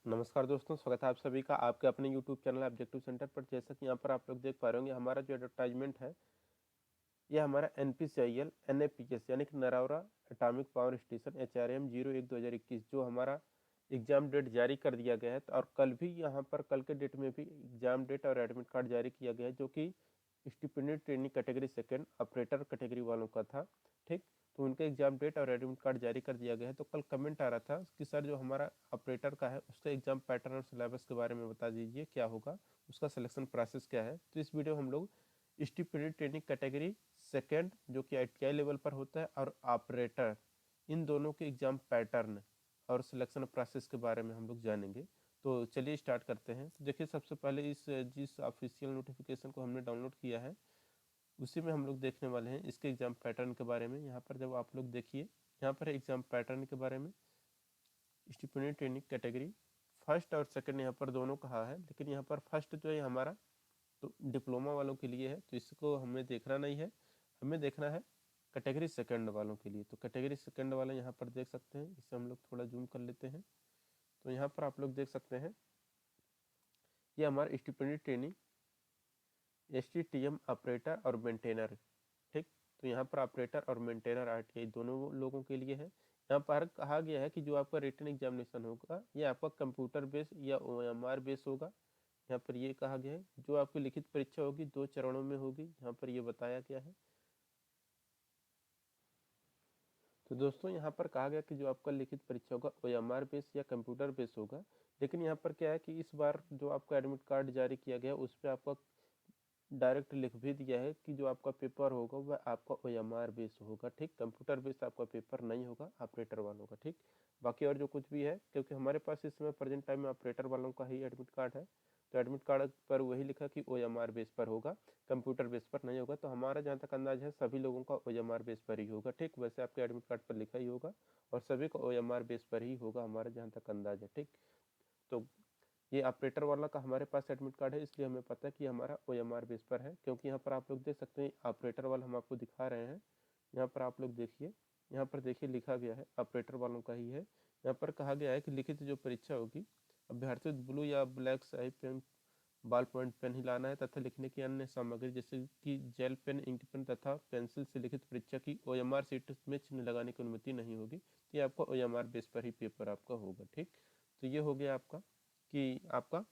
नमस्कार दोस्तों, स्वागत है आप सभी का आपके अपने यूट्यूब चैनल ऑब्जेक्टिव सेंटर पर। जैसा कि यहाँ पर आप लोग देख पा रहे होंगे, हमारा जो एडवर्टाइजमेंट है ये हमारा NPCIL NAPS यानी कि Narora atomic power station HRM 01/2021 जो हमारा एग्जाम डेट जारी कर दिया गया है। और कल भी यहाँ पर कल के डेट में भी एग्जाम डेट और एडमिट कार्ड जारी किया गया है, जो कि stipendiary training category second operator category वालों का था। ठीक, तो उनके एग्जाम डेट और एडमिट कार्ड जारी कर दिया गया है। तो कल कमेंट आ रहा था कि सर जो हमारा ऑपरेटर का है उसका एग्जाम पैटर्न और सिलेबस के बारे में बता दीजिए, क्या होगा, उसका सिलेक्शन प्रोसेस क्या है। तो इस वीडियो हम लोग स्टिपेंडियट ट्रेनिंग कैटेगरी सेकेंड जो कि ITI लेवल पर होता है और ऑपरेटर, इन दोनों के एग्जाम पैटर्न और सिलेक्शन प्रोसेस के बारे में हम लोग जानेंगे। तो चलिए स्टार्ट करते हैं। तो देखिए, सबसे पहले जिस ऑफिशियल नोटिफिकेशन को हमने डाउनलोड किया है उसी में हम लोग देखने वाले हैं इसके एग्जाम पैटर्न के बारे में। यहाँ पर जब आप लोग देखिए, यहाँ पर एग्जाम पैटर्न के बारे में स्टिपेंडियट ट्रेनिंग कैटेगरी फर्स्ट और सेकंड यहाँ पर दोनों कहा है, लेकिन यहाँ पर फर्स्ट जो है हमारा तो डिप्लोमा वालों के लिए है, तो इसको हमें देखना नहीं है, हमें देखना है कैटेगरी सेकंड वालों के लिए। तो कैटेगरी सेकंड वाले यहाँ पर देख सकते हैं, इसे हम लोग थोड़ा जूम कर लेते हैं। तो यहाँ पर आप लोग देख सकते हैं ये हमारा स्टिपेंडियट ट्रेनिंग STTM ऑपरेटर और मेंटेनर। ठीक, तो यहाँ पर ऑपरेटर और मेंटेनर RTI दोनों लोगों के लिए है। यहाँ पर कहा गया है कि जो आपका रिटन एग्जामिनेशन होगा ये आपका कंप्यूटर बेस या OMR बेस होगा। यहाँ पर ये कहा गया है जो आपकी लिखित परीक्षा होगी 2 चरणों में होगी, यहाँ पर ये बताया गया है। तो दोस्तों यहाँ पर कहा गया कि जो आपका लिखित परीक्षा होगा OMR बेस या कंप्यूटर बेस होगा, लेकिन यहाँ पर क्या है कि इस बार जो आपका एडमिट कार्ड जारी किया गया उस पर आपका डायरेक्ट लिख भी दिया है कि जो आपका पेपर होगा वह आपका OMR बेस होगा। ठीक, कंप्यूटर बेस आपका पेपर नहीं होगा ऑपरेटर वालों का। ठीक, बाकी और जो कुछ भी है, क्योंकि हमारे पास इस समय प्रेजेंट टाइम में ऑपरेटर वालों का ही एडमिट कार्ड है, तो एडमिट कार्ड पर वही लिखा कि OMR बेस पर होगा, कंप्यूटर बेस पर नहीं होगा। तो हमारा जहाँ तक अंदाज है सभी लोगों का OMR बेस पर ही होगा। ठीक, वैसे आपके एडमिट कार्ड पर लिखा ही होगा और सभी का OMR बेस पर ही होगा, हमारा जहाँ तक अंदाज है। ठीक, तो ये ऑपरेटर वाला का हमारे पास एडमिट कार्ड है, इसलिए हमें पता है कि हमारा OMR बेस पर है। क्योंकि यहाँ पर आप लोग देख सकते हैं ऑपरेटर वाला हम आपको दिखा रहे हैं, यहाँ पर आप लोग देखिए, यहाँ पर देखिए लिखा गया है ऑपरेटर वालों का ही है। यहाँ पर कहा गया है कि लिखित जो परीक्षा होगी अभ्यर्थी ब्लू या ब्लैक स्याही पेन, बॉल पॉइंट पेन ही लाना है तथा लिखने की अन्य सामग्री जैसे कि जेल पेन, इंक पेन तथा पेंसिल से लिखित परीक्षा की OMR सीट में चिन्ह लगाने की अनुमति नहीं होगी। तो ये आपका OMR बेस पर ही पेपर आपका होगा। ठीक, तो ये हो गया आपका कि आपका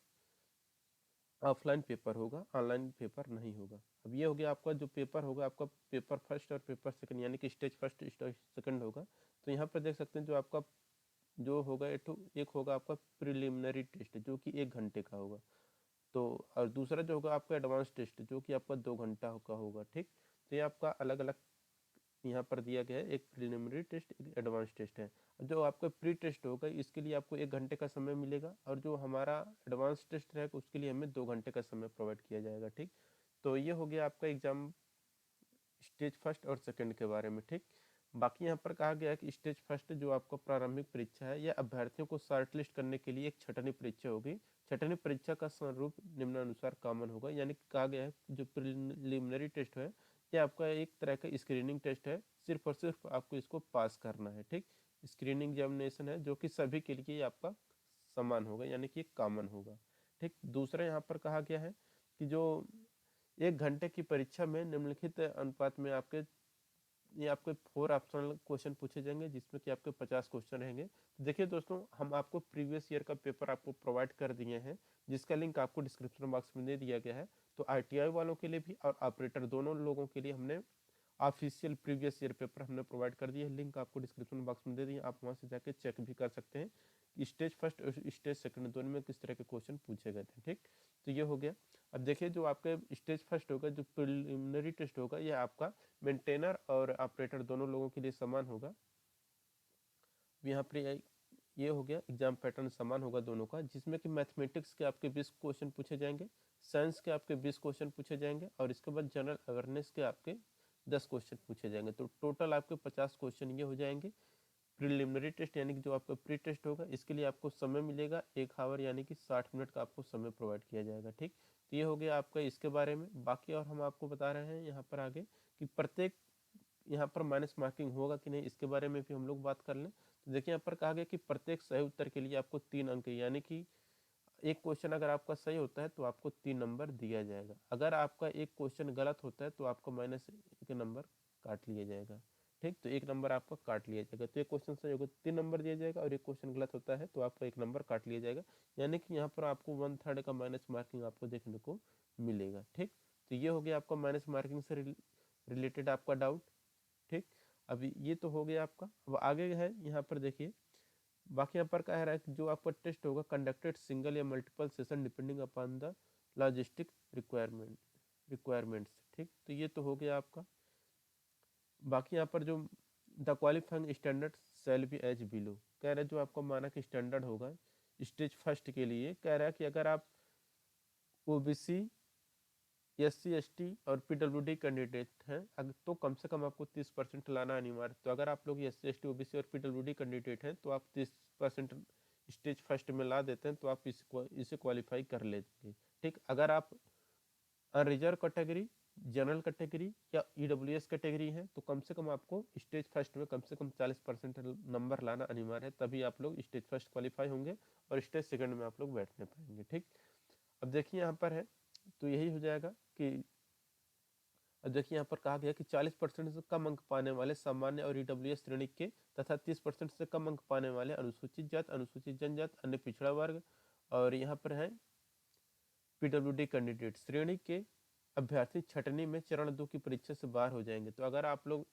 ऑफलाइन पेपर होगा, ऑनलाइन पेपर नहीं होगा। अब ये हो गया आपका जो पेपर होगा, आपका पेपर फर्स्ट और पेपर सेकंड यानी कि स्टेज फर्स्ट स्टेज सेकंड होगा। तो यहाँ पर देख सकते हैं जो आपका जो होगा एक होगा आपका प्रिलिमिनरी टेस्ट जो कि 1 घंटे का होगा। तो और दूसरा जो होगा आपका एडवांस टेस्ट जो कि आपका 2 घंटा का होगा। ठीक, तो ये आपका अलग अलग यहाँ पर दिया गया है, एक प्रिलिमिनरी टेस्ट एक एडवांस टेस्ट है। जो आपका प्री टेस्ट होगा इसके लिए आपको 1 घंटे का समय मिलेगा, और जो हमारा एडवांस टेस्ट रहेगा उसके लिए हमें 2 घंटे का समय प्रोवाइड किया जाएगा। ठीक, तो ये हो गया आपका एग्जाम स्टेज फर्स्ट और सेकंड के बारे में। ठीक, बाकी यहाँ पर कहा गया है कि स्टेज फर्स्ट जो आपका प्रारंभिक परीक्षा है यह अभ्यर्थियों को शॉर्टलिस्ट करने के लिए एक छटनी परीक्षा होगी। छटनी परीक्षा का स्वरूप निम्नानुसार कॉमन होगा, यानी कि कहा गया है जो प्रिलिमिनरी टेस्ट है ये आपका एक तरह का स्क्रीनिंग टेस्ट है, सिर्फ और सिर्फ आपको इसको पास करना है। ठीक, स्क्रीनिंग एग्जामिनेशन है जो कि सभी के लिए आपका समान होगा, यानी कि कॉमन होगा। ठीक, दूसरा यहाँ पर कहा गया है कि जो 1 घंटे की परीक्षा में निम्नलिखित अनुपात में आपके ये आपके 4 ऑप्शनल क्वेश्चन पूछे जाएंगे, जिसमें कि आपके 50 क्वेश्चन रहेंगे। तो देखिए दोस्तों, हम आपको प्रीवियस ईयर का पेपर आपको प्रोवाइड कर दिए हैं, जिसका लिंक आपको डिस्क्रिप्शन बॉक्स में दे दिया गया है। तो ITI वालों के लिए भी और ऑपरेटर दोनों लोगों के लिए हमने ऑफिशियल प्रीवियस ईयर पेपर हमने प्रोवाइड कर दिए है, लिंक आपको डिस्क्रिप्शन बॉक्स में दे दिए, आप वहाँ से जाके चेक भी कर सकते हैं कि स्टेज फर्स्ट और स्टेज सेकंड दोनों में किस तरह के क्वेश्चन पूछे गए थे। ठीक, तो ये हो गया। अब देखिए जो आपके स्टेज फर्स्ट होगा, जो प्रिलिमिनरी टेस्ट होगा, यह आपका मेंटेनर और ऑपरेटर दोनों लोगों के लिए समान होगा। यहाँ पर ये हो गया एग्जाम पैटर्न समान होगा दोनों का, जिसमें कि मैथमेटिक्स के आपके 20 क्वेश्चन पूछे जाएंगे, साइंस के आपके 20 क्वेश्चन पूछे जाएंगे, और इसके बाद जनरल अवेयरनेस के आपके 10 क्वेश्चन पूछे जाएंगे। तो टोटल आपके 50 क्वेश्चन ये हो जाएंगे। प्रिलिमिनरी टेस्ट यानी कि जो आपका प्री टेस्ट होगा इसके लिए आपको समय मिलेगा 1 आवर यानी कि 60 मिनट का आपको समय प्रोवाइड किया जाएगा। ठीक, तो ये हो गया आपका इसके बारे में। बाकी और हम आपको बता रहे हैं यहाँ पर आगे कि प्रत्येक यहाँ पर माइनस मार्किंग होगा कि नहीं, इसके बारे में भी हम लोग बात कर लें। तो देखिए यहाँ पर कहा गया कि प्रत्येक सही उत्तर के लिए आपको 3 अंक, यानी कि एक क्वेश्चन अगर आपका सही होता है तो आपको 3 नंबर दिया जाएगा, अगर आपका एक क्वेश्चन गलत होता है तो आपको -1 नंबर काट लिया जाएगा। ठीक, तो 1 नंबर आपका काट लिया जाएगा। तो एक क्वेश्चन सही होगा 3 नंबर दिया जाएगा, और एक क्वेश्चन गलत होता है तो आपका 1 नंबर काट लिया जाएगा, यानी कि यहाँ पर आपको 1/3 का माइनस मार्किंग आपको देखने को मिलेगा। ठीक, तो ये हो गया आपका माइनस मार्किंग से रिलेटेड आपका डाउट। ठीक, अभी ये तो हो गया आपका। अब आगे है यहाँ पर देखिए, बाकी यहाँ पर कह रहा है कि जो आपका टेस्ट होगा कंडक्टेड सिंगल या multiple session depending upon the logistic requirements. ठीक, तो ये तो हो गया आपका। बाकी यहाँ पर जो the qualifying standard shall be as below, कह रहा है जो आपका मानक स्टैंडर्ड होगा स्टेज फर्स्ट के लिए, कह रहा है कि अगर आप ओबीसी, SC ST और PWD कैंडिडेट हैं तो कम से कम आपको 30% लाना अनिवार्य। तो अगर आप लोग SC ST OBC और PWD कैंडिडेट हैं तो आप 30% स्टेज फर्स्ट में ला देते हैं तो आप इसे क्वालिफाई कर लेंगे। ठीक, अगर आप अनरिजर्व कैटेगरी, जनरल कैटेगरी या EWS कैटेगरी है तो कम से कम आपको स्टेज फर्स्ट में कम से कम 40% नंबर लाना अनिवार्य है, तभी आप लोग स्टेज फर्स्ट क्वालिफाई होंगे और स्टेज सेकंड में आप लोग बैठने पाएंगे। ठीक, अब देखिए यहाँ पर है तो यही हो जाएगा कि, अब देखिए यहाँ पर कहा गया कि 40% से कम अंक पाने वाले सामान्य और EWS श्रेणी के तथा 30% से कम अंक पाने वाले अनुसूचित जात, अनुसूचित जनजात, अन्य पिछड़ा वर्ग और यहाँ पर है PWD कैंडिडेट श्रेणी के अभ्यर्थी छटनी में चरण 2 की परीक्षा से बाहर हो जाएंगे। तो अगर आप लोग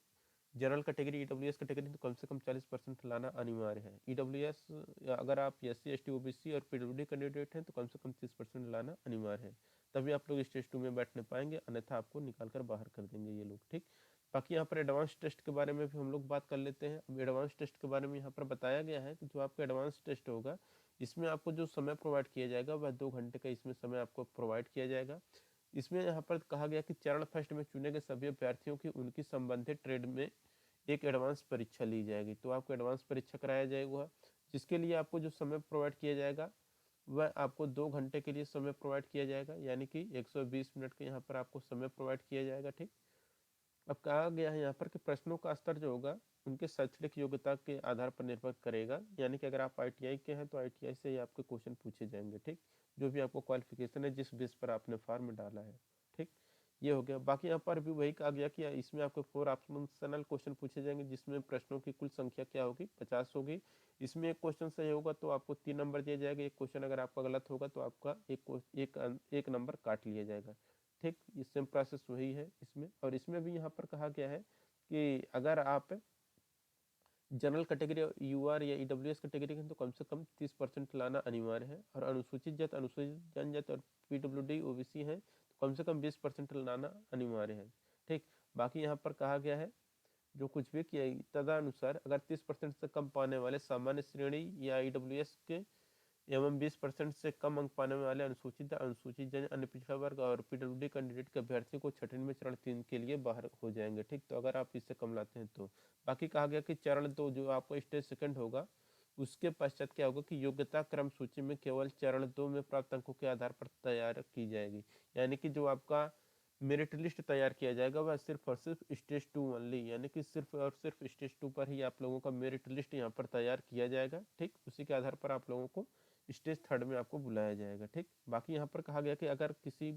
जनरल कैटेगरी, EWS कैटेगरी तो कम से कम 40% लाना अनिवार्य है। EWS अगर आप SC ST OBC और PWD कैंडिडेट हैं तो कम से कम 30% लाना अनिवार्य है, तभी आप लोग स्टेज 2 में बैठने पाएंगे, अन्यथा आपको निकाल कर बाहर कर देंगे ये लोग। ठीक, बाकी यहाँ पर एडवांस टेस्ट के बारे में भी हम लोग बात कर लेते हैं। अब एडवांस टेस्ट के बारे में यहाँ पर बताया गया है कि जो आपका एडवांस टेस्ट होगा इसमें आपको जो समय प्रोवाइड किया जाएगा वह 2 घंटे का इसमें समय आपको प्रोवाइड किया जाएगा। इसमें यहाँ पर कहा गया कि चरण फर्स्ट में चुने गए सभी अभ्यर्थियों की उनकी संबंधित ट्रेड में एक एडवांस परीक्षा ली जाएगी। तो आपको एडवांस परीक्षा कराया जाएगा, जिसके लिए आपको जो समय प्रोवाइड किया जाएगा वह आपको 2 घंटे के लिए समय प्रोवाइड किया जाएगा, यानी कि 120 मिनट के यहाँ पर आपको समय प्रोवाइड किया जाएगा। ठीक, अब कहा गया है यहाँ पर कि प्रश्नों का स्तर जो होगा उनके शैक्षणिक योग्यता के आधार पर निर्भर करेगा, यानी कि अगर आप ITI के हैं तो ITI से ही आपके क्वेश्चन पूछे जाएंगे। ठीक, जो भी आपको क्वालिफिकेशन है जिस बेस पर आपने फॉर्म डाला है। ठीक, ये हो गया। बाकी यहाँ पर भी वही कहा गया कि इसमें आपको 4 ऑप्शनल क्वेश्चन पूछे जाएंगे, जिसमें प्रश्नों की कुल संख्या क्या होगी 50 होगी। इसमें एक क्वेश्चन सही होगा तो आपको 3 नंबर दिया जाएगा, एक क्वेश्चन अगर आपका गलत होगा तो आपका एक नंबर काट लिया जाएगा। ठीक, ये सेम प्रोसेस वही है इसमें। और इसमें भी यहाँ पर कहा गया है कि अगर आप जनरल कैटेगरी UR या EWS कैटेगरी के तो कम से कम 30% लाना अनिवार्य है, और अनुसूचित जात, अनुसूचित जनजात और PWD OBC है तो कम से कम 20% लाना अनिवार्य है। ठीक, बाकी यहाँ पर कहा गया है जो कुछ भी किया तदनुसार अगर 30% से कम पाने वाले सामान्य श्रेणी या EWS के एवं 20% से कम अंक पाने वाले अनुसूचित अनुसूचित जन, अन्य पिछड़ा वर्ग और PWD कैंडिडेट के अभ्यर्थियों को छठवीं में चरण 3 के लिए बाहर हो जाएंगे। ठीक, तो अगर आप इससे कम लाते हैं तो बाकी कहा गया कि चरण 2 जो आपको स्टेज सेकंड होगा उसके पश्चात क्या होगा कि योग्यता क्रम सूची में केवल चरण 2 में प्राप्त अंकों के आधार पर तैयार की जाएगी, यानी कि जो आपका मेरिट लिस्ट तैयार किया जाएगा वह सिर्फ और सिर्फ स्टेज 2 ओनली, यानी कि सिर्फ और सिर्फ स्टेज 2 पर ही आप लोगों का मेरिट लिस्ट यहाँ पर तैयार किया जाएगा। ठीक, उसी के आधार पर आप लोगों को स्टेज 3 में आपको बुलाया जाएगा। ठीक, बाकी यहाँ पर कहा गया कि अगर किसी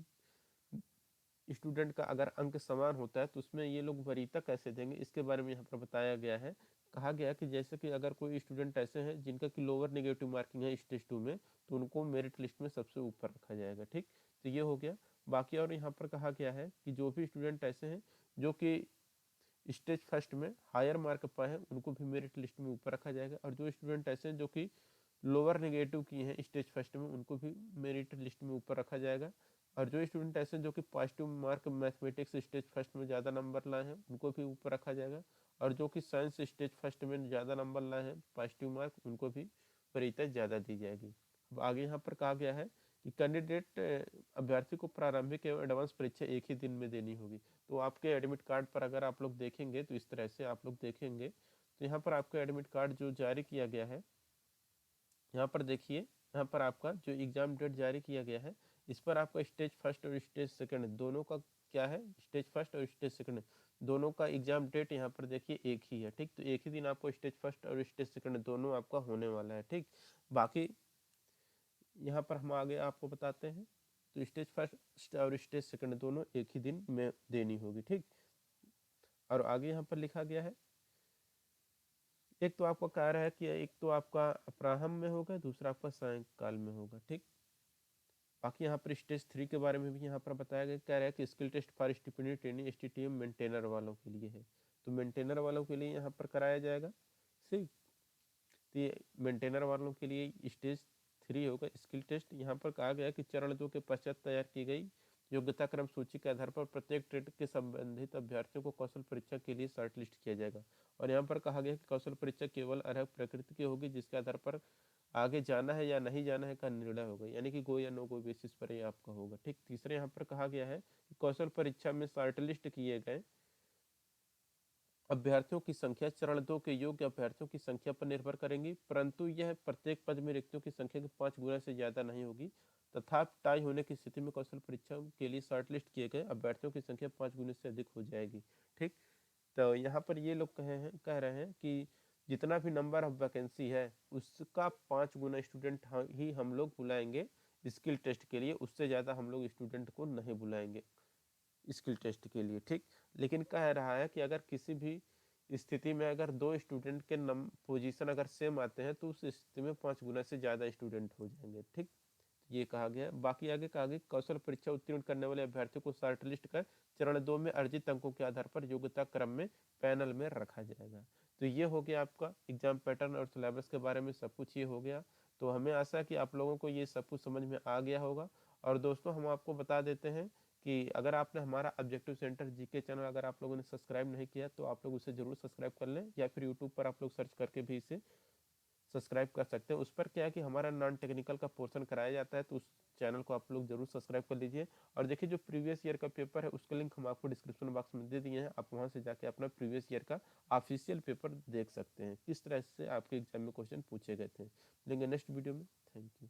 स्टूडेंट का अगर अंक समान होता है तो उसमें ये लोग वरीयता कैसे देंगे इसके बारे में यहाँ पर बताया गया है। कहा गया कि जैसे कि अगर कोई स्टूडेंट ऐसे हैं जिनका कि लोअर नेगेटिव मार्किंग है स्टेज 2 में तो उनको मेरिट लिस्ट में सबसे ऊपर रखा जाएगा। ठीक, तो ये हो गया। बाकी और यहाँ पर कहा गया है कि जो भी स्टूडेंट ऐसे हैं जो कि स्टेज फर्स्ट में हायर मार्क पाए हैं उनको भी मेरिट लिस्ट में ऊपर रखा जाएगा, और जो स्टूडेंट ऐसे हैं जो कि लोअर नेगेटिव की हैं स्टेज फर्स्ट में उनको भी मेरिट लिस्ट में ऊपर रखा जाएगा, और जो स्टूडेंट ऐसे जो कि positive mark mathematics stage first में ज़्यादा नंबर लाए हैं उनको भी ऊपर रखा जाएगा, और जो कि साइंस स्टेज फर्स्ट में ज़्यादा नंबर लाए हैं पॉजिटिव मार्क उनको भी वरीयता ज़्यादा दी जाएगी। अब आगे यहाँ पर कहा गया है कि कैंडिडेट अभ्यर्थी को प्रारंभिक एवं एडवांस परीक्षा एक ही दिन में देनी होगी। तो आपके एडमिट कार्ड पर अगर आप लोग देखेंगे तो इस तरह से आप लोग देखेंगे तो यहाँ पर आपका एडमिट कार्ड जो जारी किया गया है यहाँ पर देखिए, यहाँ पर आपका जो एग्ज़ाम डेट जारी किया गया है इस पर आपका स्टेज फर्स्ट और स्टेज सेकंड दोनों का क्या है, स्टेज फर्स्ट और स्टेज सेकंड दोनों का एग्जाम डेट यहाँ पर देखिए एक ही है, ठीक। तो एक ही दिन आपको स्टेज फर्स्ट और स्टेज सेकंड दोनों आपका होने वाला है, ठीक। बाकी यहाँ पर हम आगे आपको बताते हैं। तो स्टेज फर्स्ट और स्टेज सेकंड दोनों एक ही दिन में देनी होगी, ठीक। और आगे यहाँ पर लिखा गया है, एक तो आपका कह रहा है कि एक तो आपका अपराह्न में होगा, दूसरा आपका सायंकाल में होगा, ठीक। बाकी यहाँ पर स्टेज 3 के बारे में भी यहाँ पर बताया गया, कह रहा है कि skill test for stipendiary training STTM maintainer वालों के लिए है। तो मेंटेनर वालों के लिए यहाँ पर कराया जाएगा, ठीक। तो ये मेंटेनर वालों के लिए स्टेज 3 होगा स्किल टेस्ट। यहाँ पर कहा गया कि चरण 2 के पश्चात तैयार की गई योग्यता क्रम सूची के आधार पर प्रत्येक ट्रेड के संबंधित अभ्यर्थियों को कौशल परीक्षा के लिए शॉर्टलिस्ट किया जाएगा। और यहाँ पर कहा गया कि कौशल परीक्षा केवल अर्हक प्रकृति की होगी, जिसके आधार पर आगे जाना है या नहीं जाना है का निर्णय होगा, यानी कि गो या नो गो बेसिस पर ये आपका होगा, ठीक। तीसरे यहाँ पर कहा गया है कि कौशल परीक्षा में शॉर्टलिस्ट किए गए अभ्यर्थियों की संख्या चरण 2 के योग्य अभ्यर्थियों की संख्या पर निर्भर करेंगी, परंतु यह प्रत्येक पद में रिक्तियों की संख्या के 5 गुना से ज्यादा नहीं होगी। तथा टाई होने की स्थिति में कौशल परीक्षा के लिए शॉर्टलिस्ट किए गए अभ्यर्थियों की संख्या 5 गुने से अधिक हो जाएगी, ठीक। तो यहाँ पर ये लोग कह रहे हैं कि जितना भी नंबर ऑफ वैकेंसी है उसका 5 गुना स्टूडेंट ही हम लोग बुलाएंगे स्किल टेस्ट के लिए, उससे ज़्यादा हम लोग स्टूडेंट को नहीं बुलाएंगे स्किल टेस्ट के लिए, ठीक। लेकिन कह रहा है कि अगर किसी भी स्थिति में अगर 2 स्टूडेंट के पोजीशन अगर सेम आते हैं तो उस स्थिति में 5 गुना से ज़्यादा स्टूडेंट हो जाएंगे, ठीक। ये कहा गया। बाकी आगे कहा गया कौशल परीक्षा उत्तीर्ण करने वाले अभ्यर्थियों को शॉर्टलिस्ट कर चरण 2 में अर्जित अंकों के आधार पर योग्यता क्रम में पैनल में रखा जाएगा। तो ये हो गया आपका एग्जाम पैटर्न और सिलेबस के बारे में सब कुछ ये हो गया। तो हमें आशा है कि आप लोगों को ये सब कुछ समझ में आ गया होगा। और दोस्तों हम आपको बता देते हैं कि अगर आपने हमारा ऑब्जेक्टिव सेंटर जीके चैनल अगर आप लोगों ने सब्सक्राइब नहीं किया तो आप लोग उसे जरूर सब्सक्राइब कर लें, या फिर यूट्यूब पर आप लोग सर्च करके भी इसे सब्सक्राइब कर सकते हैं। उस पर क्या है कि हमारा नॉन टेक्निकल का पोर्शन कराया जाता है, तो उस चैनल को आप लोग जरूर सब्सक्राइब कर लीजिए। और देखिए जो प्रीवियस ईयर का पेपर है उसका लिंक हम आपको डिस्क्रिप्शन बॉक्स में दे दिए हैं, आप वहां से जाके अपना प्रीवियस ईयर का ऑफिशियल पेपर देख सकते हैं, किस तरह से आपके एग्जाम में क्वेश्चन पूछे गए थे। मिलेंगे नेक्स्ट वीडियो में। Thank you.